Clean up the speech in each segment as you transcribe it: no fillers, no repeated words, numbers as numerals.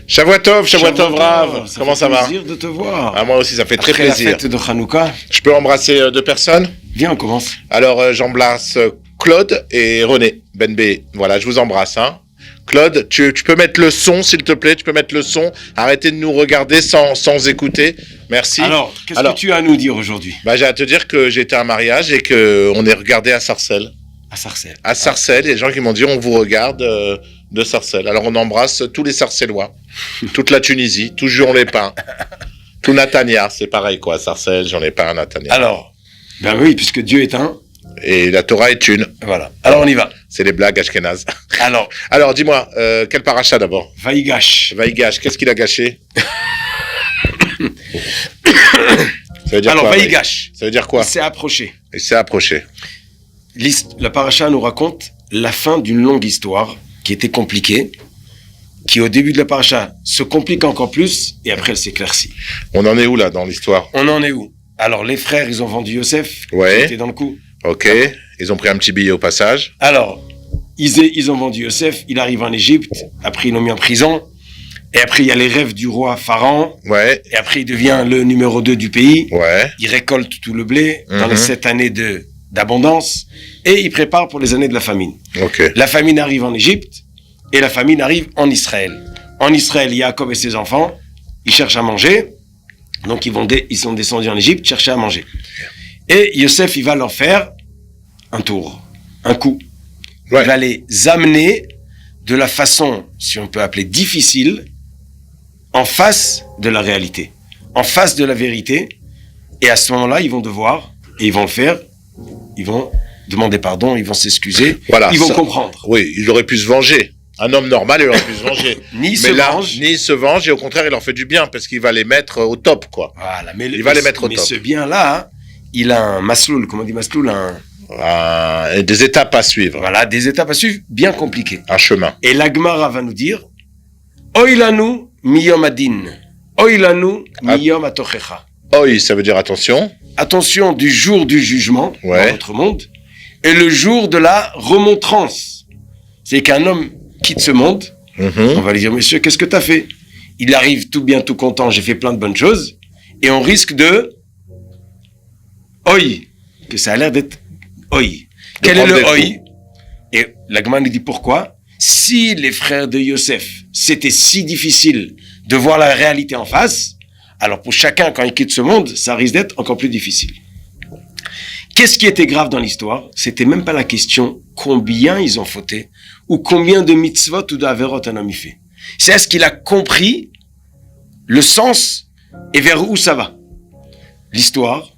Shavuot Tov Rav, comment ça va? Plaisir de te voir. Ah, moi aussi, ça fait très Après plaisir. la fête de Hanouka. Je peux embrasser deux personnes? Viens, on commence. Alors, j'embrasse Claude et René Benbé. Voilà, je vous embrasse. Hein. Claude, tu peux mettre le son, s'il te plaît. Tu peux mettre le son. Arrêtez de nous regarder sans écouter. Merci. Alors, qu'est-ce que tu as à nous dire aujourd'hui? J'ai à te dire que j'ai été à un mariage et qu'on est regardé à Sarcelles. À Sarcelles. À Sarcelles, il y a des gens qui m'ont dit on vous regarde de Sarcelles. Alors on embrasse tous les Sarcellois, toute la Tunisie, tout Juan-les-Pins, tout Natania, c'est pareil quoi, Sarcelles, j'en ai pas un Natania. Alors, ben oui, puisque Dieu est un. Et la Torah est une. Voilà. Alors on y va. C'est les blagues ashkénazes. Alors, dis-moi, quel paracha d'abord? Vaïgash. Vaïgash, qu'est-ce qu'il a gâché? Ça veut dire Alors, quoi, Vaïgash. Ça veut dire quoi? Il s'est approché. Il s'est approché. La paracha nous raconte la fin d'une longue histoire qui était compliquée, qui au début de la paracha se complique encore plus et après elle s'éclaircit. On en est où là dans l'histoire? On en est où? Alors les frères, ils ont vendu Yosef, Ouais. qui était dans le coup. Ok, ils ont pris un petit billet au passage. Alors, ils ont vendu Yosef, il arrive en Égypte, après ils l'ont mis en prison, et après il y a les rêves du roi Pharaon, Ouais, et après il devient le numéro 2 du pays, ouais. il récolte tout le blé dans les 7 années d'abondance, et il prépare pour les années de la famine. Ok. La famine arrive en Égypte, et la famine arrive en Israël. En Israël, Jacob et ses enfants, ils cherchent à manger, donc ils sont descendus en Égypte chercher à manger. Et Yosef, il va leur faire un tour, un coup. Ouais. Il va les amener de la façon, si on peut appeler difficile, en face de la réalité, en face de la vérité. Et à ce moment-là, ils vont devoir, et ils vont le faire, ils vont demander pardon, ils vont s'excuser, Voilà, ils vont comprendre. Oui, il aurait pu se venger. Un homme normal, il aurait pu se venger. Ni Mais se là, venge. ni il se venge, et au contraire, il leur fait du bien, parce qu'il va les mettre au top, quoi. Voilà, Il va les mettre au mais top. ce bien-là, hein, il a un masloul, comment on dit masloul, Des étapes à suivre. voilà, des étapes à suivre bien compliquées. Un chemin. Et la Gemara va nous dire, Oilanu miyom adin, Oilanu miyom atochecha. Oi, ça veut dire attention. Attention du jour du jugement Ouais. dans votre monde et le jour de la remontrance. C'est qu'un homme quitte ce monde, on va lui dire, monsieur, qu'est-ce que t'as fait? Il arrive tout bien, tout content, j'ai fait plein de bonnes choses, et on risque de oi, que ça a l'air d'être oi. Quel est le oi? Et la Gemara nous dit pourquoi? Si les frères de Yosef, c'était si difficile de voir la réalité en face, alors pour chacun, quand il quitte ce monde, ça risque d'être encore plus difficile. Qu'est-ce qui était grave dans l'histoire? C'était même pas la question combien ils ont fauté, ou combien de mitzvot ou d'averot un homme y fait. C'est est-ce qu'il a compris le sens et vers où ça va. L'histoire,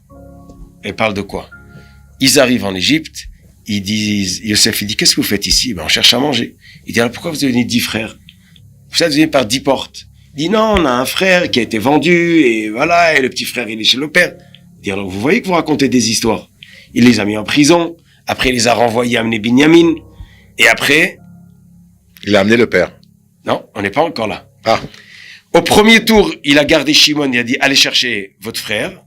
elle parle de quoi? Ils arrivent en Égypte, ils disent, Yosef, il dit, qu'est-ce que vous faites ici? On cherche à manger. Il dit, alors pourquoi vous avez venu 10 frères? Vous êtes venus par 10 portes. Il dit, non, on a un frère qui a été vendu, et voilà, et le petit frère, il est chez le père. Il dit, alors vous voyez que vous racontez des histoires. Il les a mis en prison, après il les a renvoyés amener Binyamin, et après... Il a amené le père. Non, on n'est pas encore là. Ah. Au premier tour, il a gardé Shimon, il a dit, allez chercher votre frère.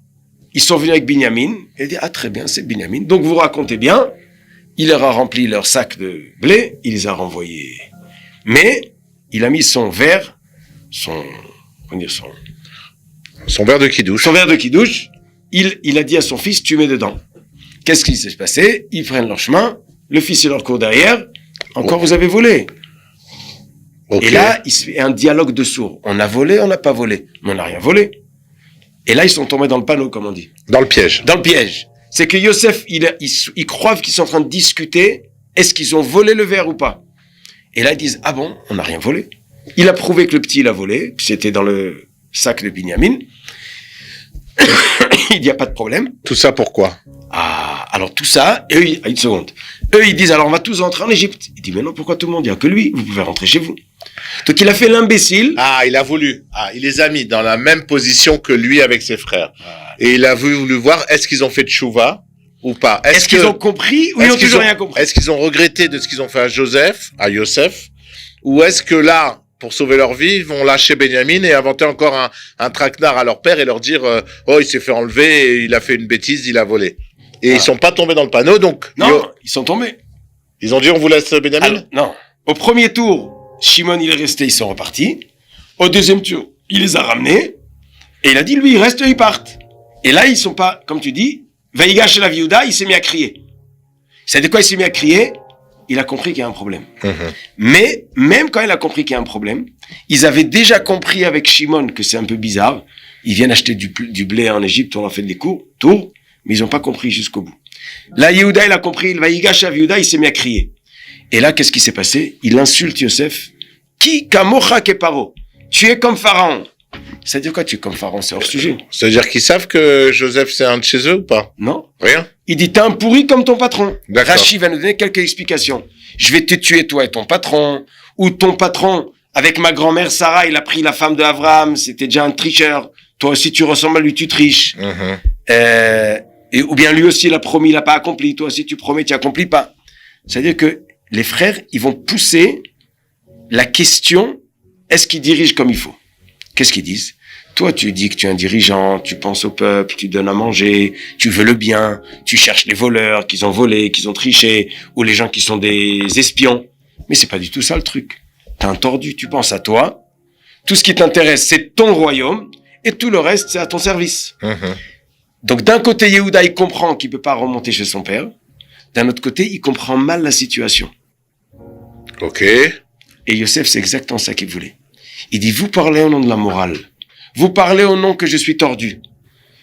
Ils sont venus avec Binyamin, il a dit, ah très bien, c'est Binyamin. Donc vous racontez bien, il leur a rempli leur sac de blé, il les a renvoyés. Mais, il a mis son verre, son verre de kidouche. Son verre de kidouche, il a dit à son fils, tu mets dedans. Qu'est-ce qui s'est passé? Ils prennent leur chemin, le fils il leur court derrière, encore vous avez volé. Okay. Et là, il se fait un dialogue de sourds. On a volé, on n'a pas volé, mais on n'a rien volé. Et là, ils sont tombés dans le panneau, comme on dit. Dans le piège. Dans le piège. C'est que Yosef, ils croient qu'ils sont en train de discuter, est-ce qu'ils ont volé le verre ou pas? Et là, ils disent, ah bon, on n'a rien volé. Il a prouvé que le petit, il a volé, c'était dans le sac de Binyamin. Il n'y a pas de problème. Tout ça pourquoi? Ah, alors tout ça, eux, une seconde. Eux, ils disent, alors on va tous rentrer en Égypte. Il dit, mais non, pourquoi tout le monde? Il n'y a que lui, vous pouvez rentrer chez vous. Donc il a fait l'imbécile. Ah, il a voulu. Ah, il les a mis dans la même position que lui avec ses frères. Et il a voulu voir, est-ce qu'ils ont fait tchouva ou pas? Est-ce qu'ils ont compris ou ils n'ont toujours rien compris? Est-ce qu'ils ont regretté de ce qu'ils ont fait à Joseph, à Yosef, Ou est-ce que là, pour sauver leur vie, ils vont lâcher Benjamin et inventer encore un traquenard à leur père et leur dire oh, il s'est fait enlever, il a fait une bêtise, il a volé. Et ils sont pas tombés dans le panneau, donc... Non, ils sont tombés. Ils ont dit on vous laisse Benjamin? Alors, non. Au premier tour, Shimon, il est resté, ils sont repartis. Au deuxième tour, il les a ramenés. Et il a dit, lui, il reste, ils partent. Et là, ils sont pas, comme tu dis, Vaïgash la Viouda, il s'est mis à crier. C'est de quoi il s'est mis à crier? Il a compris qu'il y a un problème. Mais, même quand il a compris qu'il y a un problème, ils avaient déjà compris avec Shimon que c'est un peu bizarre. Ils viennent acheter du blé en Égypte, on leur fait des tours, mais ils ont pas compris jusqu'au bout. Là, Yehuda, il a compris, il va Yigash à Yehuda, il s'est mis à crier. Et là, qu'est-ce qui s'est passé? Il insulte Yosef. Qui kamocha keparo? Tu es comme Pharaon. Ça veut dire quoi, tu es comme Pharaon? C'est hors sujet. Ça veut dire qu'ils savent que Joseph, c'est un de chez eux ou pas? Non. Rien? Il dit, t'es un pourri comme ton patron. D'accord. Rachid va nous donner quelques explications. Je vais te tuer, toi et ton patron. Ou ton patron, avec ma grand-mère Sarah, il a pris la femme de Abraham, c'était déjà un tricheur. Toi aussi, tu ressembles à lui, tu triches. Ou bien lui aussi, il a promis, il n'a pas accompli. Toi aussi, tu promets, tu accomplis pas. C'est-à-dire que les frères, ils vont pousser la question, est-ce qu'ils dirigent comme il faut? Qu'est-ce qu'ils disent? Toi, tu dis que tu es un dirigeant, tu penses au peuple, tu donnes à manger, tu veux le bien, tu cherches les voleurs qu'ils ont volé, qu'ils ont triché, ou les gens qui sont des espions. Mais c'est pas du tout ça le truc. T'es un tordu, tu penses à toi. Tout ce qui t'intéresse, c'est ton royaume, et tout le reste, c'est à ton service. Donc d'un côté, Yehuda, il comprend qu'il peut pas remonter chez son père. D'un autre côté, il comprend mal la situation. Ok. Et Yosef, c'est exactement ça qu'il voulait. Il dit, vous parlez au nom de la morale. Vous parlez au nom que je suis tordu.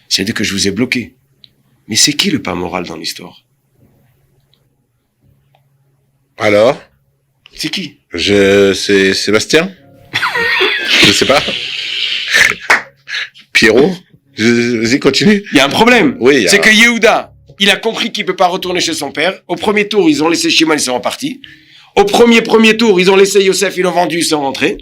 C'est-à-dire que je vous ai bloqué. Mais c'est qui le pas moral dans l'histoire? Alors? C'est qui? C'est Sébastien? Je sais pas. Pierrot? Vas-y, continue. Il y a un problème. Oui, c'est que Yehuda, il a compris qu'il peut pas retourner chez son père. Au premier tour, ils ont laissé Shimon, ils sont repartis. Au premier tour, ils ont laissé Yosef, ils l'ont vendu, ils sont rentrés.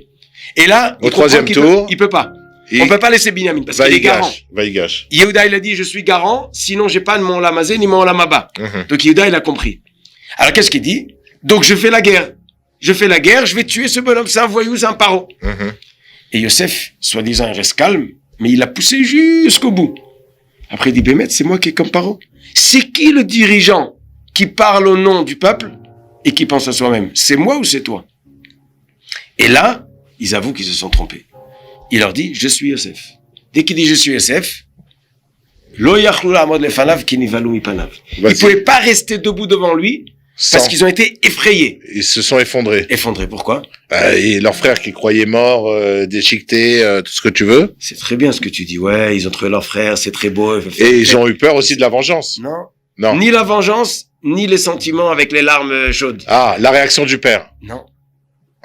Et là, au troisième tour, il peut pas. On peut pas laisser Binyamin parce qu'il est garant. Vaïgash. Yehuda, il a dit, je suis garant, sinon j'ai pas de mon lamazé ni mon lamaba. Donc Yehuda, il a compris. Alors qu'est-ce qu'il dit? Donc je fais la guerre. Je vais tuer ce bonhomme, c'est un voyou, c'est un paro. Et Yosef, soi-disant, il reste calme, mais il a poussé jusqu'au bout. Après, il dit, Bémet, c'est moi qui est comme paro. C'est qui le dirigeant qui parle au nom du peuple et qui pense à soi-même? C'est moi ou c'est toi? Et là, ils avouent qu'ils se sont trompés. Il leur dit, je suis Yosef. Dès qu'il dit je suis Yosef, lo yachlu la'amod lefanav ki nivalu mipanav. Ils ne pouvaient pas rester debout devant lui parce qu'ils ont été effrayés. Ils se sont effondrés. Effondrés, pourquoi? Et leur frère qui croyait mort, déchiqueté, tout ce que tu veux. C'est très bien ce que tu dis. Ouais, ils ont trouvé leur frère, c'est très beau. Et ils ont eu peur aussi de la vengeance. Non. Ni la vengeance, ni les sentiments avec les larmes chaudes. Ah, la réaction du père. Non.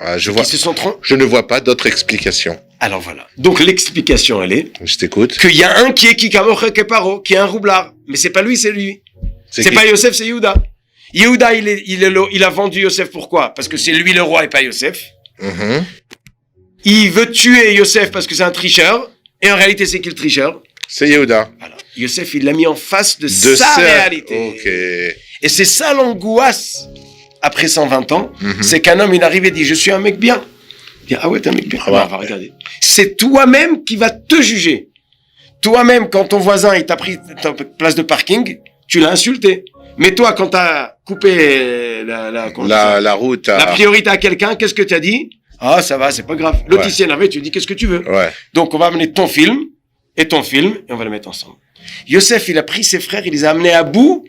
Ils se sont je ne vois pas d'autre explication. Alors voilà. Donc l'explication, elle est... Je t'écoute. Qu'il y a un qui est Kikamoche Keparo, qui est un roublard. Mais c'est pas lui, c'est lui. C'est pas Yosef, c'est Yehuda. Yehuda, il a vendu Yosef, pourquoi? Parce que c'est lui le roi et pas Yosef. Il veut tuer Yosef parce que c'est un tricheur. Et en réalité, c'est qui le tricheur? C'est Yehuda. Voilà. Yosef, il l'a mis en face de sa réalité. Ok. Et c'est ça l'angoisse, après 120 ans, c'est qu'un homme, il arrive et dit, je suis un mec bien. Il dit, ah ouais, t'es un mec bien. On va regarder. C'est toi-même qui vas te juger. Toi-même, quand ton voisin, il t'a pris ta place de parking, tu l'as insulté. Mais toi, quand t'as coupé la route, la priorité à quelqu'un, qu'est-ce que t'as dit? Ah, ça va, c'est pas grave. L'autre, il s'est énervé, tu dis, qu'est-ce que tu veux? Donc, on va amener ton film, et on va le mettre ensemble. Yosef, il a pris ses frères, il les a amenés à bout,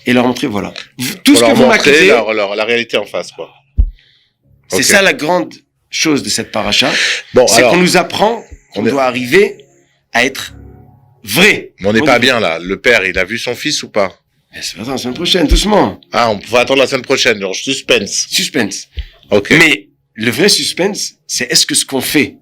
et leur montrer, voilà. Tout ce que vous m'accusez. La réalité en face, quoi. C'est ça la grande chose de cette paracha. Bon, c'est qu'on nous apprend qu'on doit arriver à être vrai. Mais on n'est pas bien, là. Le père, il a vu son fils ou pas? Attends, la semaine prochaine, doucement. Ah, on va attendre la semaine prochaine, genre suspense. Ok. Mais le vrai suspense, c'est est-ce que ce qu'on fait,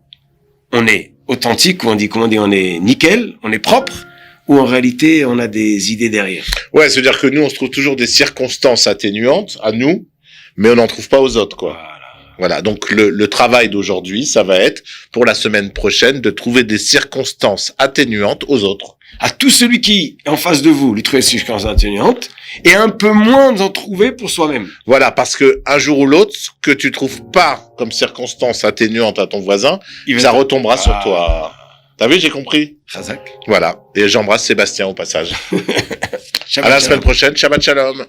on est authentique, ou on dit, on est nickel, on est propre, ou en réalité, on a des idées derrière. Ouais, c'est-à-dire que nous, on se trouve toujours des circonstances atténuantes à nous, mais on n'en trouve pas aux autres, quoi. Voilà. Voilà, donc le travail d'aujourd'hui, ça va être, pour la semaine prochaine, de trouver des circonstances atténuantes aux autres. À tout celui qui est en face de vous, lui trouver des circonstances atténuantes, et un peu moins d'en trouver pour soi-même. Voilà, parce que un jour ou l'autre, ce que tu trouves pas comme circonstance atténuante à ton voisin, ça retombera sur toi. T'as vu, j'ai compris. Chazak. Voilà, et j'embrasse Sébastien au passage. Shabbat À la shalom. semaine prochaine, Shabbat Shalom.